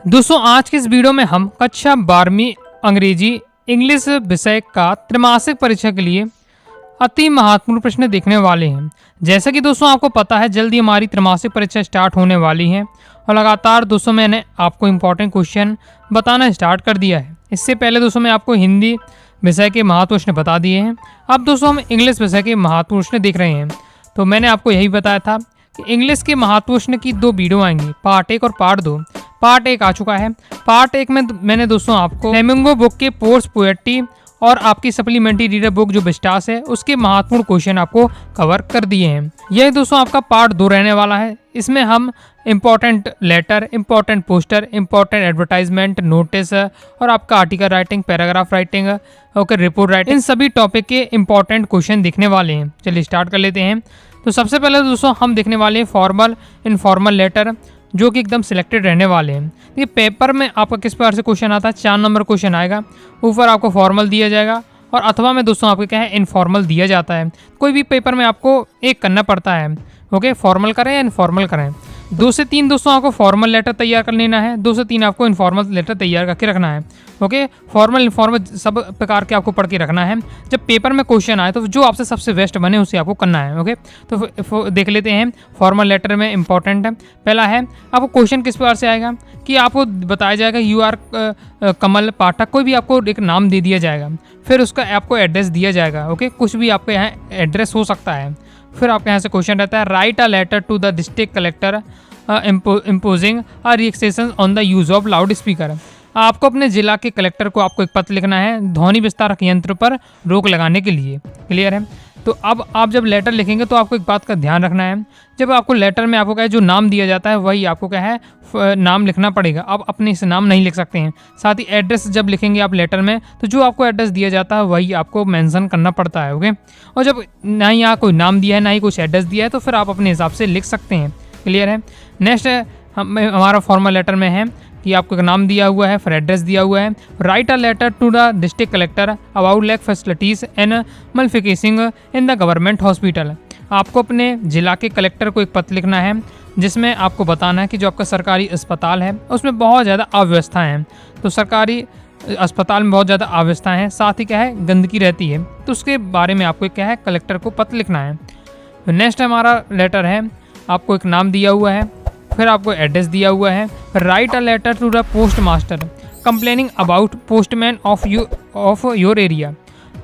दोस्तों आज के इस वीडियो में हम कक्षा 12वीं अंग्रेजी इंग्लिश विषय का त्रैमासिक परीक्षा के लिए अति महत्वपूर्ण प्रश्न देखने वाले हैं। जैसा कि दोस्तों आपको पता है जल्दी हमारी त्रैमासिक परीक्षा स्टार्ट होने वाली है और लगातार दोस्तों मैंने आपको इम्पोर्टेंट क्वेश्चन बताना स्टार्ट कर दिया है। इससे पहले दोस्तों मैं आपको हिंदी विषय के महत्व प्रश्न बता दिए हैं। अब दोस्तों हम इंग्लिश विषय के महत्व प्रश्न देख रहे हैं। तो मैंने आपको यही बताया था कि इंग्लिश के महत्व प्रश्न की 2 वीडियो आएंगी, पार्ट 1 और पार्ट 2। पार्ट 1 आ चुका है। पार्ट 1 में मैंने दोस्तों आपको फ्लेमिंगो बुक के पोर्स पोएट्री और आपकी सप्लीमेंट्री रीडर बुक जो विस्टास है उसके महत्वपूर्ण क्वेश्चन आपको कवर कर दिए हैं। यह दोस्तों आपका पार्ट 2 रहने वाला है। इसमें हम important letter, important poster, important advertisement, notice और आपका article writing, paragraph writing, okay, report writing, इन सभी टॉपिक के इम्पोर्टेंट क्वेश्चन देखने वाले हैं। चलिए स्टार्ट कर लेते हैं। तो सबसे पहले दोस्तों हम देखने वाले हैं फॉर्मल, इनफॉर्मल लेटर, जो कि एकदम सिलेक्टेड रहने वाले हैं। ये पेपर में आपका किस प्रकार से क्वेश्चन आता है, 4 नंबर क्वेश्चन आएगा। ऊपर आपको फॉर्मल दिया जाएगा और अथवा में दोस्तों आपको क्या है इनफॉर्मल दिया जाता है। कोई भी पेपर में आपको एक करना पड़ता है, ओके, फॉर्मल करें या इनफॉर्मल करें। 2 से 3 दोस्तों आपको फॉर्मल लेटर तैयार कर लेना है, 2 से 3 आपको इनफॉर्मल लेटर तैयार करके रखना है। ओके, फॉर्मल इनफॉर्मल सब प्रकार के आपको पढ़ के रखना है। जब पेपर में क्वेश्चन आए तो जो आपसे सबसे बेस्ट बने उसे आपको करना है। ओके, तो देख लेते हैं फॉर्मल लेटर में इंपॉर्टेंट है। पहला है आपको क्वेश्चन किस प्रकार से आएगा कि आपको बताया जाएगा यू आर कमल पाठक, कोई भी आपको एक नाम दे दिया जाएगा, फिर उसका आपको एड्रेस दिया जाएगा। ओके, कुछ भी आपके यहाँ एड्रेस हो सकता है। फिर आपके यहाँ से क्वेश्चन रहता है write a letter to the district collector imposing a relaxation on the use of loudspeaker. आपको अपने जिला के कलेक्टर को आपको एक पत्र लिखना है ध्वनि विस्तारक यंत्र पर रोक लगाने के लिए। क्लियर है? तो अब आप जब लेटर लिखेंगे तो आपको एक बात का ध्यान रखना है, जब आपको लेटर में आपको क्या है जो नाम दिया जाता है वही आपको क्या है नाम लिखना पड़ेगा। आप अपने से नाम नहीं लिख सकते हैं। साथ ही एड्रेस जब लिखेंगे आप लेटर में तो जो आपको एड्रेस दिया जाता है वही आपको मेंशन करना पड़ता है। ओके, और जब ना ही यहाँ कोई नाम दिया है ना ही कुछ एड्रेस दिया है तो फिर आप अपने हिसाब से लिख सकते हैं। क्लियर है? नेक्स्ट हमारा फॉर्मल लेटर में है कि आपको एक नाम दिया हुआ है, फिर एड्रेस दिया हुआ है। Write a letter to the district collector about lack facilities and malfunctioning in the government hospital. आपको अपने जिला के कलेक्टर को एक पत्र लिखना है जिसमें आपको बताना है कि जो आपका सरकारी अस्पताल है उसमें बहुत ज़्यादा अव्यवस्थाएँ हैं। तो सरकारी अस्पताल में बहुत ज़्यादा अव्यवस्थाएँ हैं, साथ ही क्या है गंदगी रहती है, तो उसके बारे में आपको क्या है कलेक्टर को पत्र लिखना है। नेक्स्ट हमारा लेटर है, आपको एक नाम दिया हुआ है, फिर आपको एड्रेस दिया हुआ है। Write a letter to the postmaster complaining about postman of your area.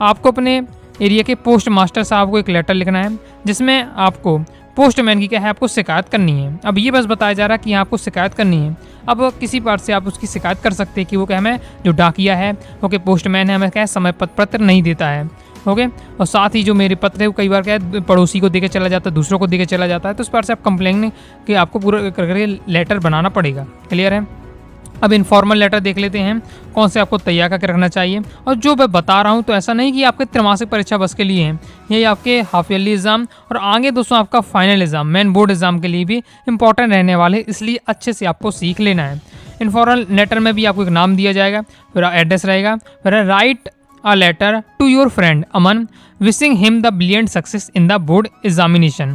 आपको अपने एरिया के पोस्ट मास्टर साहब को एक लेटर लिखना है जिसमें आपको पोस्टमैन की क्या है आपको शिकायत करनी है। अब ये बस बताया जा रहा है कि यहाँ आपको शिकायत करनी है। अब किसी पार्ट से आप उसकी शिकायत कर सकते हैं कि वो क्या हमें जो डाकिया है, ओके, पोस्टमैन है, हमें क्या है समय पत्र नहीं देता है। ओके, और साथ ही जो मेरे पत्र है वो कई बार क्या है पड़ोसी को देके चला जाता है, दूसरों को देके चला जाता है, तो उस पर से आप कंप्लेन कि आपको पूरा करके लेटर बनाना पड़ेगा। क्लियर है? अब इनफॉर्मल लेटर देख लेते हैं कौन से आपको तैयार करके रखना चाहिए। और जो मैं बता रहा हूँ तो ऐसा नहीं कि आपके त्रैमासिक परीक्षा बस के लिए हैं, ये आपके हाफ ईयरली एग्जाम और आगे दोस्तों आपका final exam, main board exam के लिए भी इंपॉर्टेंट रहने वाले, इसलिए अच्छे से आपको सीख लेना है। इनफॉर्मल लेटर में भी आपको एक नाम दिया जाएगा, फिर एड्रेस रहेगा, फिर right a letter to your friend Aman wishing him the brilliant success in the board examination।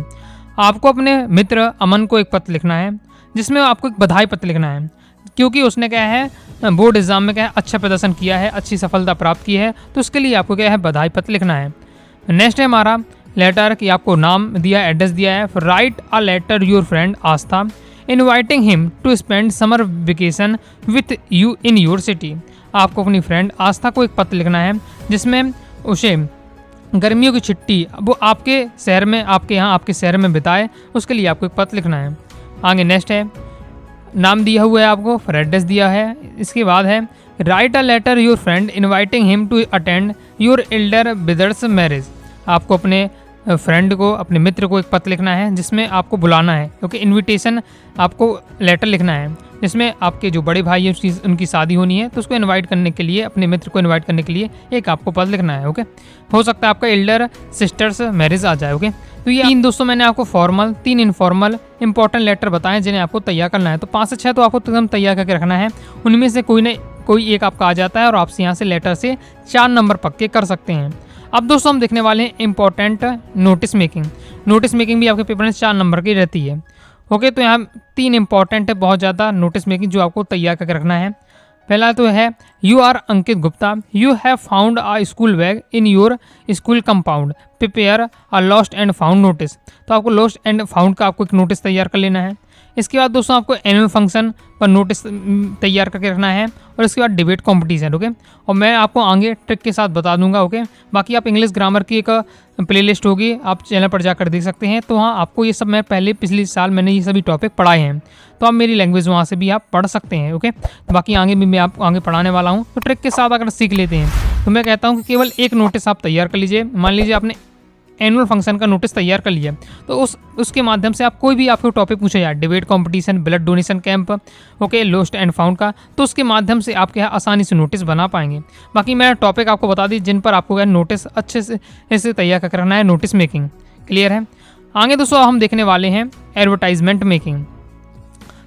आपको अपने मित्र अमन को एक पत्र लिखना है जिसमें आपको एक बधाई पत्र लिखना है क्योंकि उसने क्या है बोर्ड एग्जाम में क्या है अच्छा प्रदर्शन किया है, अच्छी सफलता प्राप्त की है, तो उसके लिए आपको क्या है बधाई पत्र लिखना है। नेक्स्ट है हमारा लेटर कि आपको नाम दिया, एड्रेस दिया है। Write a letter your friend Aastha inviting him to spend summer vacation with you in your city. आपको अपनी फ्रेंड आस्था को एक पत्र लिखना है जिसमें उसे गर्मियों की छुट्टी वो आपके शहर में, आपके यहाँ आपके शहर में बिताए, उसके लिए आपको एक पत्र लिखना है। आगे नेक्स्ट है नाम दिया हुआ है आपको, फिर एड्रेस दिया है। इसके बाद है write a letter your friend inviting him to attend your elder brothers marriage. आपको अपने फ्रेंड को, अपने मित्र को एक पत्र लिखना है जिसमें आपको बुलाना है, क्योंकि इनविटेशन आपको लेटर लिखना है जिसमें आपके जो बड़े भाई हैं उनकी शादी होनी है, तो उसको इनवाइट करने के लिए, अपने मित्र को इनवाइट करने के लिए एक आपको पत्र लिखना है। ओके, हो सकता है आपका एल्डर सिस्टर्स मैरिज आ जाए। ओके, तो ये 3 दोस्तों मैंने आपको फॉर्मल, 3 इनफॉर्मल इंपॉर्टेंट लेटर बताएं जिन्हें आपको तैयार करना है। तो 5 से 6 तो आपको एकदम तैयार करके रखना है, उनमें से कोई एक आपका आ जाता है और आपसे यहाँ से लेटर से 4 नंबर पक्के कर सकते हैं। अब दोस्तों हम देखने वाले हैं important notice making. Notice making भी आपके पेपर में 4 नंबर की रहती है। ओके, तो यहाँ 3 इंपॉर्टेंट है बहुत ज़्यादा नोटिस मेकिंग जो आपको तैयार करके रखना है। पहला तो है you are Ankit Gupta, you have found a school bag in your school compound, prepare a lost and found notice. तो आपको लॉस्ट एंड फाउंड का आपको एक नोटिस तैयार कर लेना है। इसके बाद दोस्तों आपको एनुअल फंक्शन पर नोटिस तैयार करके रखना है, और इसके बाद डिबेट कंपटीशन। ओके, और मैं आपको आगे ट्रिक के साथ बता दूंगा। ओके, बाकी आप इंग्लिश ग्रामर की एक प्लेलिस्ट होगी, आप चैनल पर जाकर देख सकते हैं। तो वहाँ आपको ये सब मैं पहले पिछले साल मैंने ये सभी टॉपिक पढ़ाए हैं, तो आप मेरी लैंग्वेज वहाँ से भी आप पढ़ सकते हैं। ओके, बाकी आगे भी मैं आपको आगे पढ़ाने वाला हूँ, तो ट्रिक के साथ अगर सीख लेते हैं तो मैं कहता हूँ कि केवल एक नोटिस आप तैयार कर लीजिए। मान लीजिए आपने एनुअल फंक्शन का नोटिस तैयार कर लिया, तो उसके माध्यम से आप कोई भी आपको टॉपिक पूछे जाए, debate competition, blood donation camp, okay, lost and found का, तो उसके माध्यम से आप क्या आसानी से नोटिस बना पाएंगे। बाकी मैं टॉपिक आपको बता दी जिन पर आपको क्या नोटिस अच्छे से ऐसे तैयार कर करना है, नोटिस मेकिंग। क्लियर है। आगे दोस्तों हम देखने वाले हैं एडवर्टाइजमेंट मेकिंग।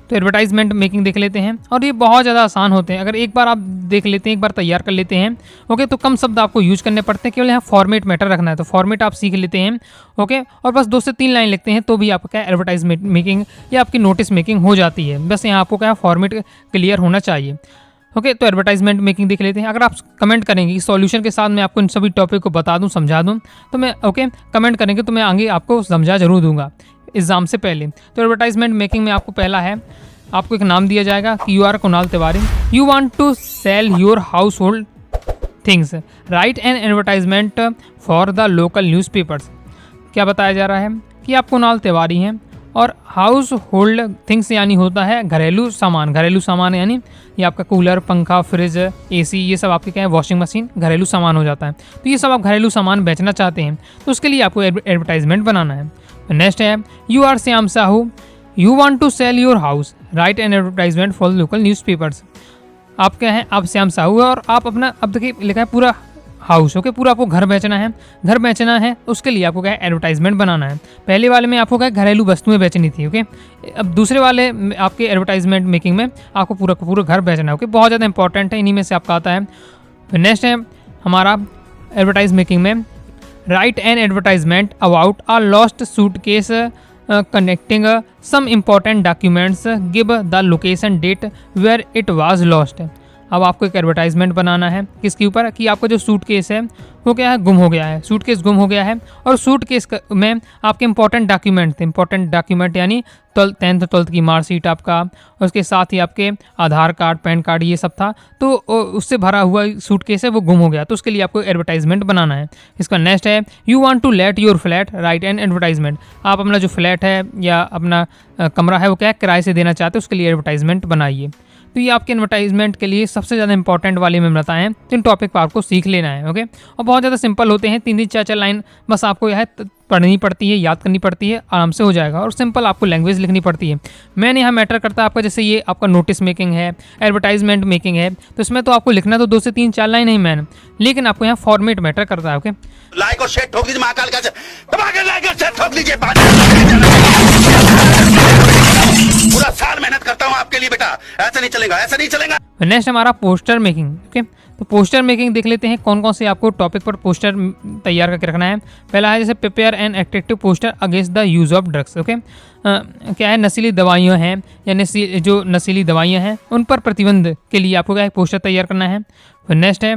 तो एडवर्टाइजमेंट मेकिंग देख लेते हैं, और ये बहुत ज़्यादा आसान होते हैं। अगर एक बार आप देख लेते हैं, एक बार तैयार कर लेते हैं, ओके, तो कम शब्द आपको यूज करने पड़ते हैं, केवल यहाँ फॉर्मेट मैटर रखना है। तो फॉर्मेट आप सीख लेते हैं, ओके, और बस 2 से 3 लाइन लिखते हैं तो भी आपका क्या एडवर्टाइजमेंट मेकिंग या आपकी नोटिस मेकिंग हो जाती है। बस यहाँ आपको क्या फॉर्मेट क्लियर होना चाहिए। ओके, तो एडवर्टाइजमेंट मेकिंग देख लेते हैं। अगर आप कमेंट करेंगे कि सॉल्यूशन के साथ मैं आपको इन सभी टॉपिक को बता दूं, समझा दूं, तो मैं ओके कमेंट करेंगे तो मैं आगे आपको समझा जरूर दूंगा एग्जाम से पहले। तो एडवर्टाइजमेंट मेकिंग में आपको पहला है, आपको एक नाम दिया जाएगा कि you are Kunal Tiwari, you want to sell your household things, write an advertisement for the local newspapers. क्या बताया जा रहा है कि आप कुणाल तिवारी हैं और हाउस होल्ड थिंग्स यानी होता है घरेलू सामान। घरेलू सामान यानी ये आपका कूलर, पंखा, फ्रिज, एसी, ये सब आपके क्या है, वॉशिंग मशीन घरेलू सामान हो जाता है। तो ये सब आप घरेलू सामान बेचना चाहते हैं, तो उसके लिए आपको एडवर्टाइजमेंट बनाना है। नेक्स्ट है you are Shyam Sahu, you want to sell your house, write an advertisement for local newspapers. आप क्या हैं, आप श्याम साहू है और आप अपना, अब देखिए लिखा है पूरा हाउस, ओके, पूरा आपको घर बेचना है। घर बेचना है उसके लिए आपको क्या है एडवर्टाइजमेंट बनाना है। पहले वाले में आपको क्या घरेलू वस्तुएं बेचनी थी, ओके। अब दूसरे वाले आपके एडवर्टाइजमेंट मेकिंग में आपको पूरा का पूरा घर बेचना है, ओके। बहुत ज़्यादा इंपॉर्टेंट है, इन्हीं में से आपका आता है। नेक्स्ट है हमारा एडवर्टाइज मेकिंग में, right an advertisement about a lost suitcase connecting some important documents, give the location date where it was lost। अब आपको एक एडवर्टाइजमेंट बनाना है किसके ऊपर, कि आपका जो सूटकेस है वो क्या है, गुम हो गया है। सूटकेस गुम हो गया है और सूटकेस में आपके इंपॉर्टेंट डॉक्यूमेंट थे। इंपॉर्टेंट डॉक्यूमेंट यानी 10th 12th की मार्कशीट आपका, उसके साथ ही आपके आधार कार्ड, पैन कार्ड, ये सब था। तो उससे भरा हुआ सूटकेस है वो गुम हो गया, तो उसके लिए आपको एडवर्टाइजमेंट बनाना है। इसका नेक्स्ट है you want to let your flat, write an advertisement. आप अपना जो फ्लैट है या अपना कमरा है वो क्या किराए से देना चाहते हो, उसके लिए एडवर्टाइजमेंट बनाइए। तो ये आपके एडवर्टाइजमेंट के लिए सबसे ज़्यादा इंपॉर्टेंट वाले में बताए हैं, जिन टॉपिक पर आपको सीख लेना है, ओके। और बहुत ज़्यादा सिंपल होते हैं, 3 4 लाइन बस आपको यह पढ़नी पड़ती है, याद करनी पड़ती है, आराम से हो जाएगा। और सिंपल आपको लैंग्वेज लिखनी पड़ती है। मैंने यहाँ मैटर करता है आपका, जैसे ये आपका नोटिस मेकिंग है, एडवर्टाइजमेंट मेकिंग है, तो इसमें तो आपको लिखना तो 2 से 3 4 लाइन नहीं मैन, लेकिन आपको यहाँ फॉर्मेट मैटर करता है, ओके। लाइक और शेयर ठोक दीजिए, महाकाल का दबा के लाइक और शेयर ठोक दीजिए। पूरा साल मेहनत करता हूँ आपके लिए बेटा, ऐसा नहीं चलेगा, ऐसा नहीं चलेगा। नेक्स्ट हमारा पोस्टर मेकिंग, ओके। तो पोस्टर मेकिंग देख लेते हैं कौन कौन से आपको टॉपिक पर पोस्टर तैयार करके रखना है। पहला है जैसे prepare an attractive poster against the use of drugs, okay. क्या है, नशीली दवाइयाँ हैं या जो नशीली दवाइयाँ हैं उन पर प्रतिबंध के लिए आपको क्या है पोस्टर तैयार करना है। फिर नेक्स्ट है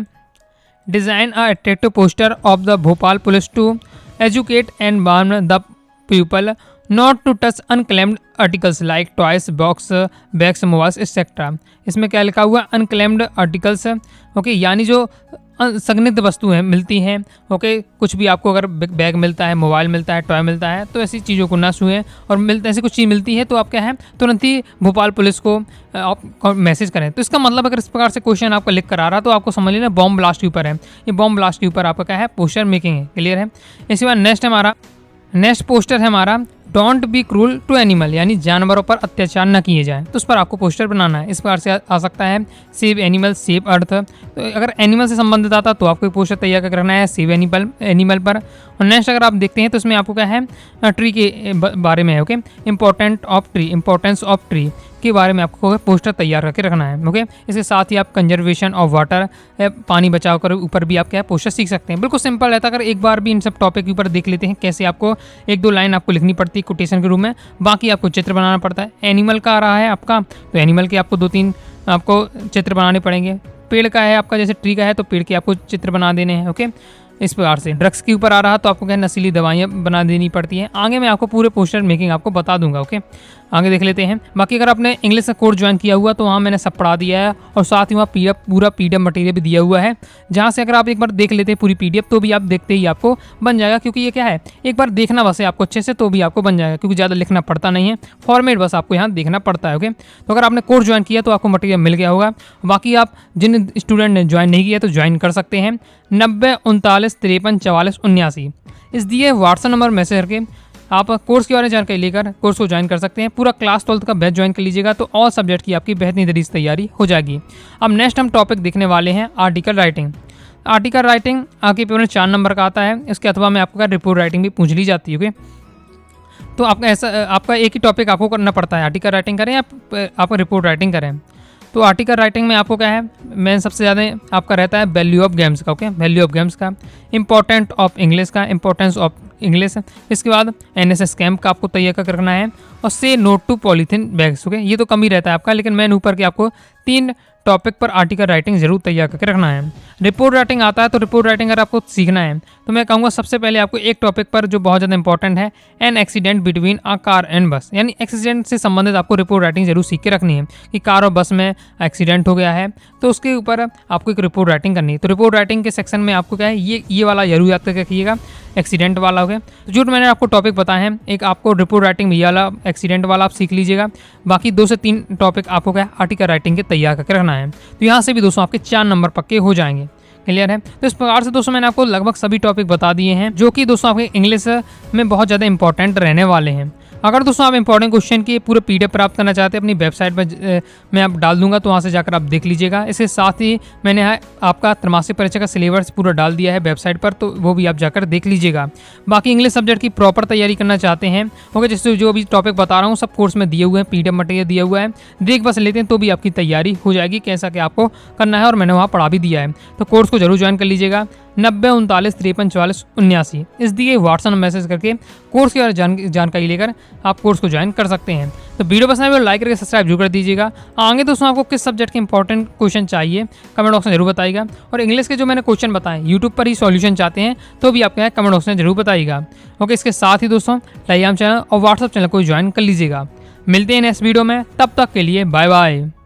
design a attractive poster of the Bhopal police to educate and warn the people not to touch unclaimed articles like toys, box, bags, mobiles etcetera. इसमें क्या लिखा हुआ, अनक्लेम्ड आर्टिकल्स, ओके, यानी जो संदिग्ध वस्तुएं मिलती हैं, ओके। कुछ भी आपको अगर बैग मिलता है, मोबाइल मिलता है, टॉय मिलता है, तो ऐसी चीज़ों को ना छुएं। और ऐसी कुछ चीज़ मिलती है तो आप क्या है तुरंत ही भोपाल पुलिस को आप मैसेज करें। तो इसका मतलब अगर इस प्रकार से क्वेश्चन आपका लिख कर आ रहा तो आपको समझ लेना बॉम्ब ब्लास्ट के ऊपर है। ये बॉम्ब ब्लास्ट के ऊपर आपका क्या है पोस्टर मेकिंग है। क्लियर है। इसके बाद नेक्स्ट पोस्टर है हमारा don't be cruel to animal, यानी जानवरों पर अत्याचार न किए जाए। तो उस पर आपको पोस्टर बनाना है। इस प्रकार से आ सकता है सेव एनिमल, सेव अर्थ। तो अगर एनिमल से संबंधित आता तो आपको पोस्टर तैयार करके रखना है सेव एनिमल पर। और नेक्स्ट अगर आप देखते हैं तो इसमें आपको क्या है ट्री के बारे में है, ओके। इंपॉर्टेंस ऑफ ट्री के बारे में आपको पोस्टर तैयार करके रखना है, ओके। इसके साथ ही आप कंजर्वेशन ऑफ वाटर, पानी बचाव कर ऊपर भी आप क्या पोस्टर सीख सकते हैं। बिल्कुल सिंपल रहता है। अगर एक बार भी इन सब टॉपिक के ऊपर देख लेते हैं कैसे आपको 1-2 लाइन आपको लिखनी पड़ती है है कोटेशन के रूप में। बाकी आपको चित्र बनाना पड़ता है। एनिमल का आ रहा है आपका, तो एनिमल के आपको 2-3 आपको चित्र बनाने पड़ेंगे। पेड़ का है आपका, जैसे ट्री का है तो पेड़ के आपको चित्र बना देने हैं। ओके, इस प्रकार से। ड्रग्स के ऊपर आ रहा तो आपको क्या नशीली दवाइयाँ बना देनी पड़ती हैं। आगे मैं आपको पूरे पोस्टर मेकिंग आपको बता दूंगा। ओके, आगे देख लेते हैं। बाकी अगर आपने इंग्लिश का कोर्स ज्वाइन किया हुआ तो वहाँ मैंने सब पढ़ा दिया है और साथ ही वहाँ पूरा PDF मटेरियल भी दिया हुआ है, जहाँ से अगर आप एक बार देख लेते हैं पूरी PDF तो भी आप देखते ही आपको बन जाएगा। क्योंकि ये क्या है, एक बार देखना बस है आपको अच्छे से तो भी आपको बन जाएगा, क्योंकि ज़्यादा लिखना पड़ता नहीं है, फॉर्मेट बस आपको यहाँ देखना पड़ता है। ओके, तो अगर आपने कोर्स ज्वाइन किया तो आपको मटेरियल मिल गया होगा। बाकी आप जिन स्टूडेंट ने ज्वाइन नहीं किया तो ज्वाइन कर सकते हैं 90 39 53 44 79 इस दिए व्हाट्सएप नंबर मैसेज करके आप कोर्स के बारे में जानकारी लेकर कोर्स को ज्वाइन कर सकते हैं। पूरा क्लास 12th का बैच ज्वाइन कर लीजिएगा तो ऑल सब्जेक्ट की आपकी बेहतरीन तरीके से तैयारी हो जाएगी। अब नेक्स्ट हम टॉपिक देखने वाले हैं आर्टिकल राइटिंग। आर्टिकल राइटिंग आपके पेपर में 4 नंबर का आता है। इसके अथवा में आपका रिपोर्ट राइटिंग भी पूछ ली जाती है। ओके, तो आपका एक ही टॉपिक आपको करना पड़ता है, आर्टिकल राइटिंग करें या आप रिपोर्ट राइटिंग करें। तो आर्टिकल राइटिंग में आपको क्या है, मेन सबसे ज़्यादा आपका रहता है वैल्यू ऑफ गेम्स का। ओके, वैल्यू ऑफ गेम्स का, इंपॉर्टेंट ऑफ इंग्लिश का, इंपॉर्टेंस ऑफ इंग्लिश। इसके बाद NSS कैंप का आपको तैयार करना है और say not to polythene bags. Okay, ये तो कम ही रहता है आपका, लेकिन मैंने ऊपर के आपको 3 टॉपिक पर आर्टिकल राइटिंग जरूर तैयार करके रखना है। रिपोर्ट राइटिंग आता है तो रिपोर्ट राइटिंग अगर आपको सीखना है तो मैं कहूँगा सबसे पहले आपको एक टॉपिक पर जो बहुत ज़्यादा इंपॉर्टेंट है, an accident between a car and बस, यानी एक्सीडेंट से संबंधित आपको रिपोर्ट राइटिंग जरूर सीख के रखनी है कि कार और बस में एक्सीडेंट हो गया है तो उसके ऊपर आपको एक रिपोर्ट राइटिंग करनी है। तो रिपोर्ट राइटिंग के सेक्शन में आपको क्या है, ये वाला जरूर याद करके रखिएगा, एक्सीडेंट वाला। हो गया, तो जो मैंने आपको टॉपिक बताए हैं, एक आपको रिपोर्ट राइटिंग में ये वाला एक्सीडेंट वाला आप सीख लीजिएगा। बाकी 2 से 3 टॉपिक आपको क्या आर्टिकल राइटिंग के तैयार करके रखना है। तो यहाँ से भी दोस्तों आपके 4 नंबर पक्के हो जाएंगे। क्लियर है? तो इस प्रकार से दोस्तों मैंने आपको लगभग सभी टॉपिक बता दिए हैं जो कि दोस्तों आपके इंग्लिश में बहुत ज़्यादा इंपॉर्टेंट रहने वाले हैं। अगर दोस्तों आप इंपॉर्टेंट क्वेश्चन की पूरे PDF प्राप्त करना चाहते हैं अपनी वेबसाइट पर मैं आप डाल दूंगा, तो वहाँ से जाकर आप देख लीजिएगा। इसके साथ ही मैंने आपका त्रैमासिक परीक्षा का सिलेबस पूरा डाल दिया है वेबसाइट पर, तो वो भी आप जाकर देख लीजिएगा। बाकी इंग्लिश सब्जेक्ट की प्रॉपर तैयारी करना चाहते हैं, ओके, जैसे जो भी टॉपिक बता रहा हूँ सब कोर्स में दिए हुए हैं, PDF मटेरियल दिया हुआ है, देख बस लेते हैं तो भी आपकी तैयारी हो जाएगी कैसा कि आपको करना है, और मैंने वहाँ पढ़ा भी दिया है। तो कोर्स को जरूर ज्वाइन कर लीजिएगा 90 39 53 44 79 इस दिए व्हाट्सएप मैसेज करके कोर्स की जानकारी लेकर आप कोर्स को ज्वाइन कर सकते हैं। तो वीडियो पसंद है लाइक करके सब्सक्राइब जरूर कर दीजिएगा। आगे दोस्तों आपको किस सब्जेक्ट के इंपॉर्टेंट क्वेश्चन चाहिए कमेंट बॉक्स में जरूर बताइएगा, और इंग्लिश के जो मैंने क्वेश्चन बताए यूट्यूब पर ही सॉल्यूशन चाहते हैं तो भी आपके कमेंट बॉक्स में जरूर बताइएगा। ओके, इसके साथ ही दोस्तों टेलीग्राम चैनल और व्हाट्सएप चैनल को ज्वाइन कर लीजिएगा। मिलते हैं नेक्स्ट वीडियो में, तब तक के लिए बाय बाय।